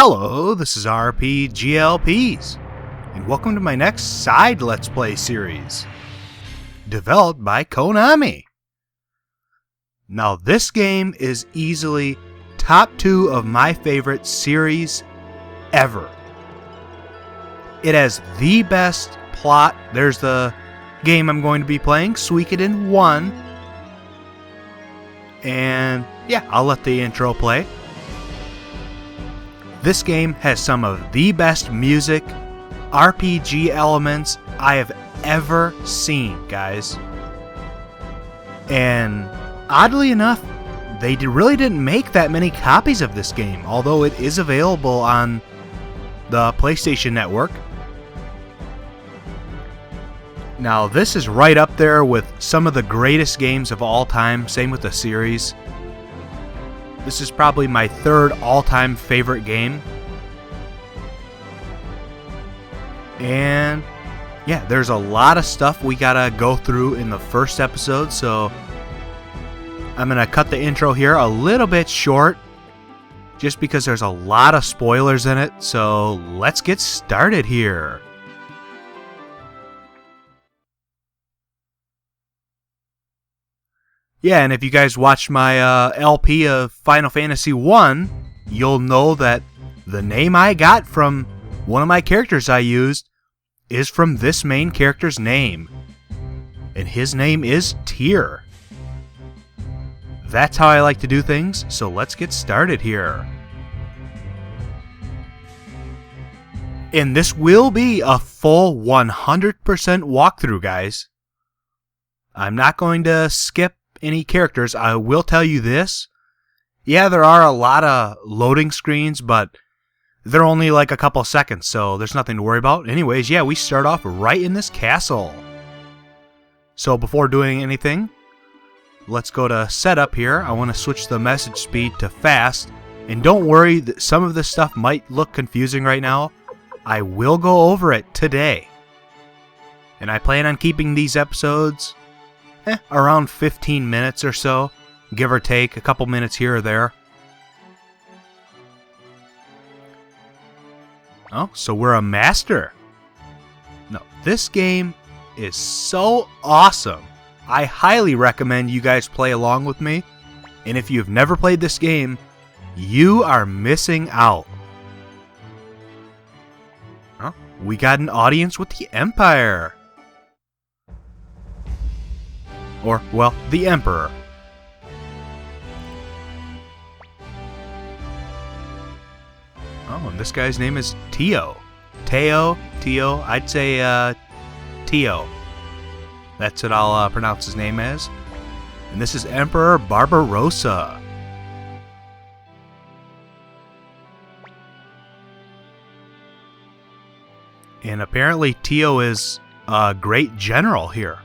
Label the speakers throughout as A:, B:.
A: Hello, this is RPGLPs, and welcome to my next side Let's Play series, developed by Konami. Now this game is easily top 2 of my favorite series ever. It has the best plot. There's the game I'm going to be playing, Suikoden 1, and yeah, I'll let the intro play. This game has some of the best music, RPG elements I have ever seen, guys. And oddly enough, they really didn't make that many copies of this game, although it is available on the PlayStation Network. Now, this is right up there with some of the greatest games of all time, same with the series. This is probably my third all-time favorite game. And yeah, there's a lot of stuff we gotta go through in the first episode, so I'm gonna cut the intro here a little bit short, just because there's a lot of spoilers in it, so let's get started here. Yeah, and if you guys watched my LP of Final Fantasy 1, you'll know that the name I got from one of my characters I used is from this main character's name. And his name is Tyr. That's how I like to do things, so let's get started here. And this will be a full 100% walkthrough, guys. I'm not going to skip any characters. I will tell you this. Yeah, there are a lot of loading screens, but they're only like a couple seconds, so there's nothing to worry about. Anyways, yeah, we start off right in this castle. So before doing anything, let's go to setup here. I want to switch the message speed to fast. And don't worry, some of this stuff might look confusing right now. I will go over it today. And I plan on keeping these episodes around 15 minutes or so, give or take a couple minutes here or there. Oh, so we're a master. No, this game is so awesome. I highly recommend you guys play along with me. And if you've never played this game, you are missing out. Oh, we got an audience with the Empire. Or, well, the Emperor. Oh, and this guy's name is Tio. Teo? I'd say, Tio. That's what I'll pronounce his name as. And this is Emperor Barbarossa. And apparently Tio is a great general here.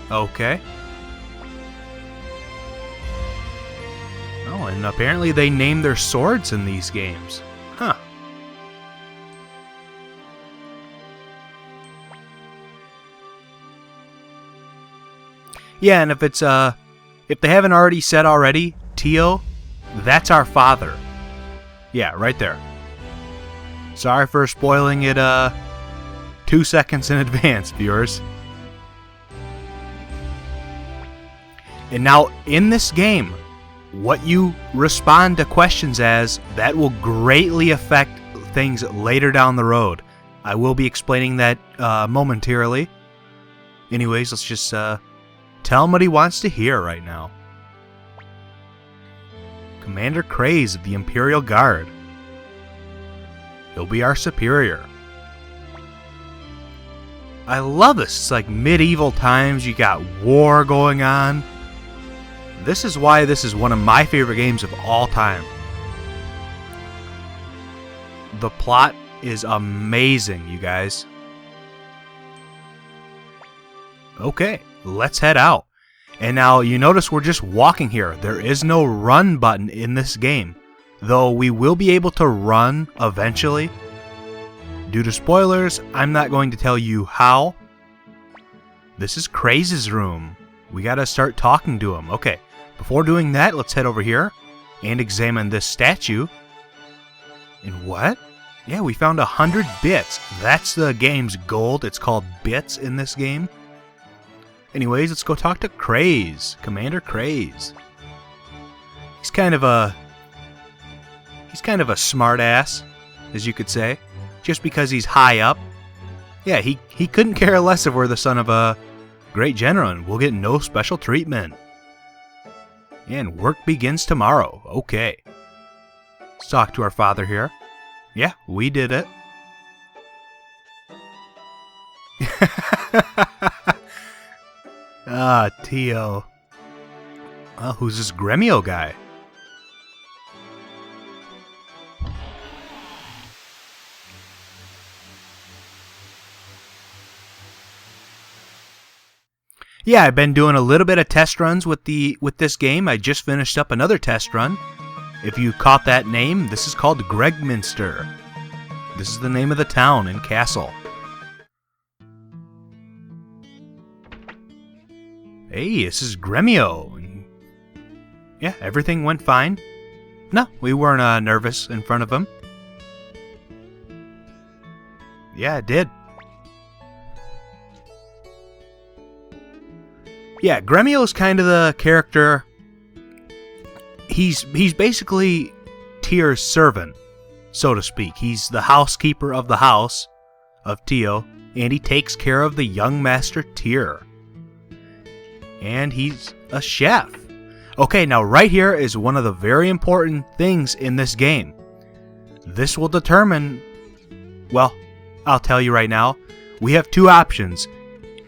A: Okay. Oh, and apparently they name their swords in these games. Huh. Yeah, and if it's if they haven't already said already, Tio, that's our father. Yeah, right there. Sorry for spoiling it 2 seconds in advance, viewers. And now, in this game, what you respond to questions as, that will greatly affect things later down the road. I will be explaining that momentarily. Anyways, let's just tell him what he wants to hear right now. Commander Craze of the Imperial Guard. He'll be our superior. I love this. It's like medieval times. You got war going on. This is why this is one of my favorite games of all time. The plot is amazing, you guys. Okay, let's head out. And now you notice we're just walking here. There is no run button in this game, though we will be able to run eventually. Due to spoilers, I'm not going to tell you how. This is Craze's room. We gotta start talking to him. Okay, before doing that, let's head over here and examine this statue. And what? Yeah, we found 100 bits. That's the game's gold. It's called bits in this game. Anyways, let's go talk to Craze. Commander Craze. He's kind of a smart ass, as you could say. Just because he's high up. Yeah, he couldn't care less if we're the son of a great general and we'll get no special treatment. And work begins tomorrow. Okay. Let's talk to our father here. Yeah, we did it. Ah, Tio. Oh, who's this Gremio guy? Yeah, I've been doing a little bit of test runs with this game. I just finished up another test run. If you caught that name, this is called Gregminster. This is the name of the town and castle. Hey, this is Gremio. Yeah, everything went fine. No, we weren't nervous in front of him. Yeah, it did. Yeah, Gremio's kind of the character. He's basically Tyr's servant, so to speak. He's the housekeeper of the house of Tio, and he takes care of the young master Tyr. And he's a chef. Okay, now right here is one of the very important things in this game. This will determine, well, I'll tell you right now, we have two options.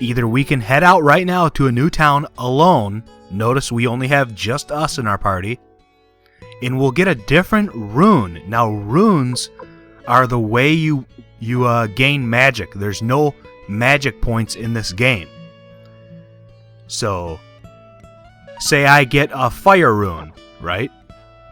A: Either we can head out right now to a new town alone. Notice we only have just us in our party. And we'll get a different rune. Now, runes are the way you gain magic. There's no magic points in this game. So, say I get a fire rune, right?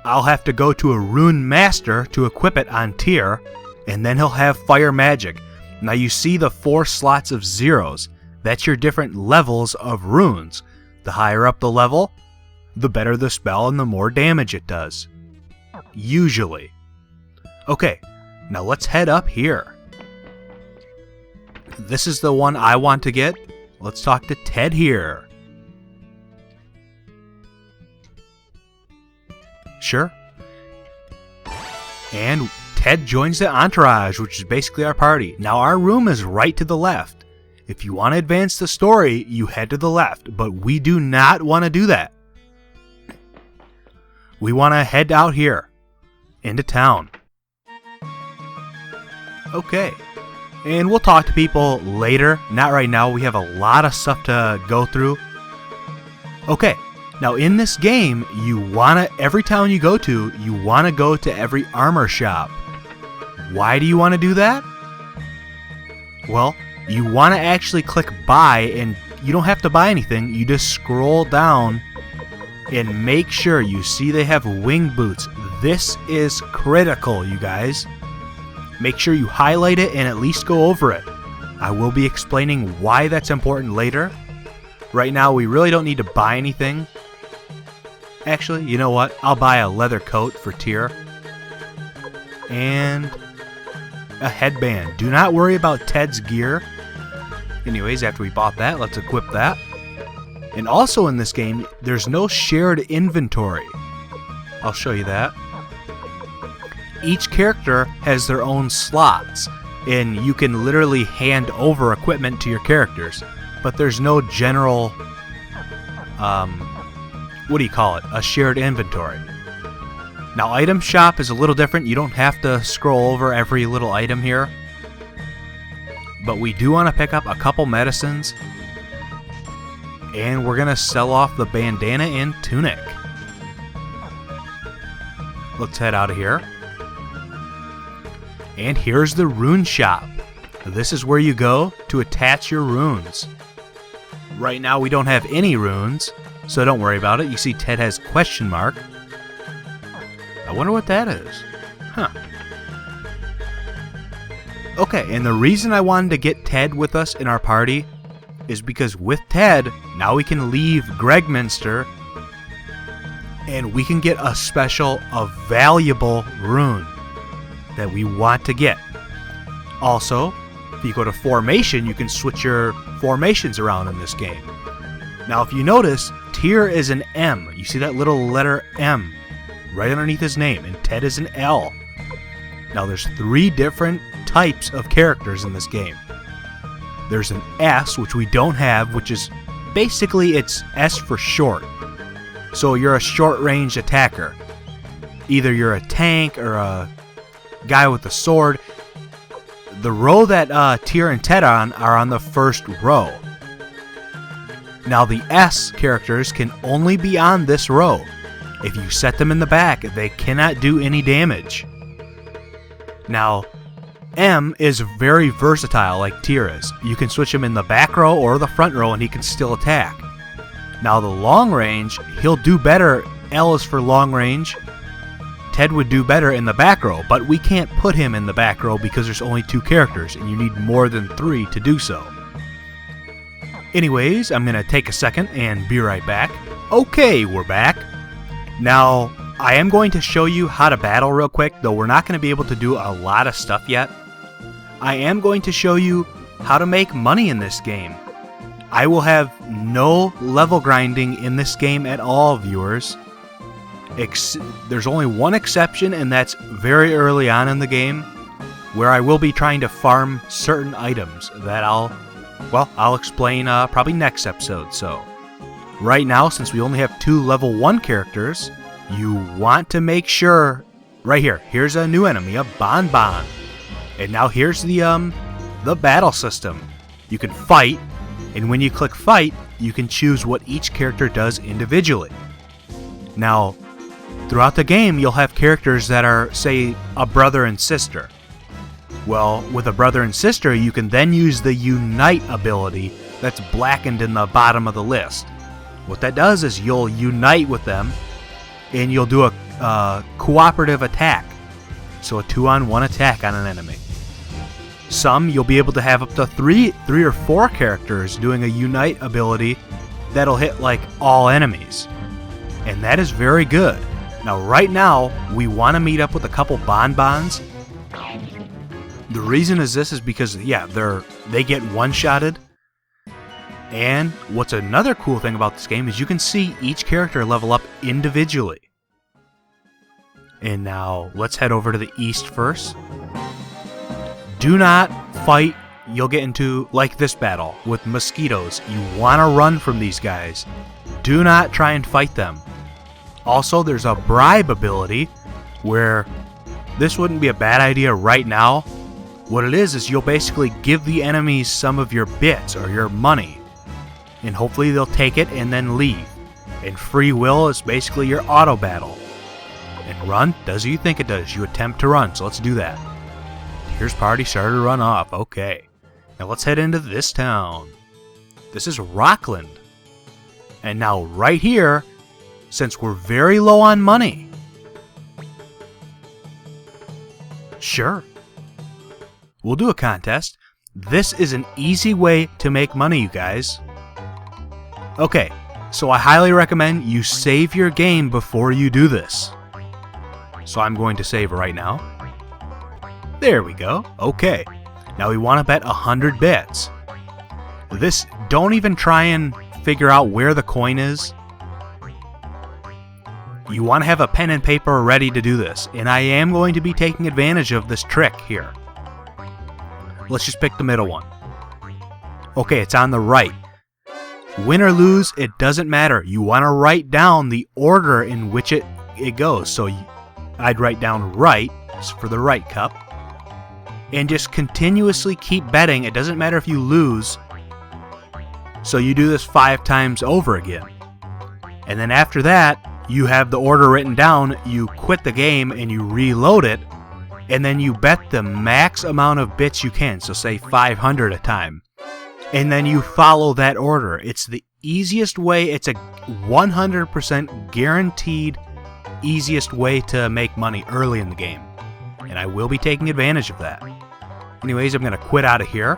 A: I'll have to go to a rune master to equip it on Tyr, and then he'll have fire magic. Now you see the 4 slots of zeros. That's your different levels of runes. The higher up the level, the better the spell and the more damage it does. Usually. Okay, now let's head up here. This is the one I want to get. Let's talk to Ted here. Sure. And Ted joins the entourage, which is basically our party. Now our room is right to the left. If you want to advance the story, you head to the left, but we do not want to do that. We want to head out here, into town. Okay, and we'll talk to people later, not right now. We have a lot of stuff to go through. Okay, now in this game, every town you go to, you want to go to every armor shop. Why do you want to do that? Well, you want to actually click buy, and you don't have to buy anything. You just scroll down and make sure you see they have wing boots. This is critical, you guys. Make sure you highlight it and at least go over it. I will be explaining why that's important later. Right now, we really don't need to buy anything. Actually, you know what? I'll buy a leather coat for Tyr. And a headband. Do not worry about Ted's gear. Anyways, after we bought that, let's equip that. And also in this game, there's no shared inventory. I'll show you that. Each character has their own slots, and you can literally hand over equipment to your characters. But there's no general, what do you call it? A shared inventory. Now, item shop is a little different. You don't have to scroll over every little item here. But we do want to pick up a couple medicines. And we're going to sell off the bandana and tunic. Let's head out of here. And here's the rune shop. This is where you go to attach your runes. Right now we don't have any runes, so don't worry about it. You see Ted has question mark. I wonder what that is. Huh. Okay, and the reason I wanted to get Ted with us in our party is because with Ted, now we can leave Gregminster and we can get a special, a valuable rune that we want to get. Also, if you go to formation, you can switch your formations around in this game. Now, if you notice, Tyr is an M. You see that little letter M right underneath his name, and Ted is an L. Now, there's 3 different types of characters in this game. There's an S, which we don't have, which is basically it's S for short. So you're a short-range attacker. Either you're a tank or a guy with a sword. The row that Tyr and Ted are on the first row. Now the S characters can only be on this row. If you set them in the back, they cannot do any damage. Now, M is very versatile like Tyr is. You can switch him in the back row or the front row and he can still attack. Now the long range, he'll do better. L is for long range. Ted would do better in the back row, but we can't put him in the back row because there's only 2 characters and you need more than 3 to do so. Anyways, I'm going to take a second and be right back. Okay, we're back. Now, I am going to show you how to battle real quick, though we're not going to be able to do a lot of stuff yet. I am going to show you how to make money in this game. I will have no level grinding in this game at all, viewers. There's only one exception, and that's very early on in the game, where I will be trying to farm certain items that I'll explain probably next episode. So, right now, since we only have 2 level 1 characters, you want to make sure, right here, here's a new enemy, a Bonbon. And now here's the battle system. You can fight, and when you click fight, you can choose what each character does individually. Now, throughout the game, you'll have characters that are, say, a brother and sister. Well, with a brother and sister, you can then use the Unite ability that's blackened in the bottom of the list. What that does is you'll unite with them, and you'll do a cooperative attack. So a 2-on-1 attack on an enemy. Some, you'll be able to have up to 3 or 4 characters doing a Unite ability that'll hit like all enemies. And that is very good. Now right now, we want to meet up with a couple Bonbons. The reason is this is because, yeah, they get one-shotted. And what's another cool thing about this game is you can see each character level up individually. And now, let's head over to the east first. Do not fight. You'll get into, like this battle, with mosquitoes. You want to run from these guys. Do not try and fight them. Also, there's a bribe ability, where this wouldn't be a bad idea right now. What it is you'll basically give the enemies some of your bits or your money. And hopefully they'll take it and then leave. And free will is basically your auto battle. And run does what you think it does. You attempt to run, so let's do that. Here's party started to run off. Okay. Now let's head into this town. This is Rockland. And now right here, since we're very low on money. Sure. We'll do a contest. This is an easy way to make money, you guys. Okay, so I highly recommend you save your game before you do this. So I'm going to save right now. There we go. Okay. Now we want to bet 100 bits. Don't even try and figure out where the coin is. You want to have a pen and paper ready to do this. And I am going to be taking advantage of this trick here. Let's just pick the middle one. Okay, it's on the right. Win or lose, it doesn't matter. You want to write down the order in which it goes. So I'd write down right for the right cup. And just continuously keep betting. It doesn't matter if you lose. So you do this 5 times over again. And then after that, you have the order written down. You quit the game and you reload it. And then you bet the max amount of bits you can. So say 500 a time. And then you follow that order. It's the easiest way. It's a 100% guaranteed easiest way to make money early in the game. And I will be taking advantage of that. Anyways, I'm going to quit out of here.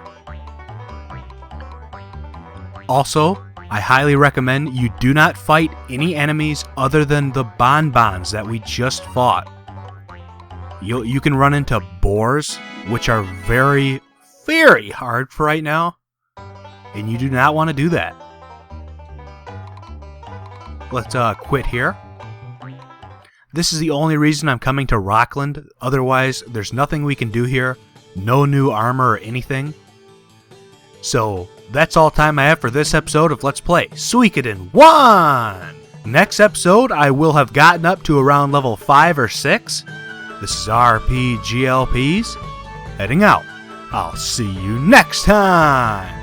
A: Also, I highly recommend you do not fight any enemies other than the bonbons that we just fought. You can run into boars, which are very, very hard for right now, and you do not want to do that. Let's quit here. This is the only reason I'm coming to Rockland. Otherwise, there's nothing we can do here. No new armor or anything. So, that's all time I have for this episode of Let's Play Suikoden 1! Next episode, I will have gotten up to around level 5 or 6. This is RPGLPs, heading out. I'll see you next time!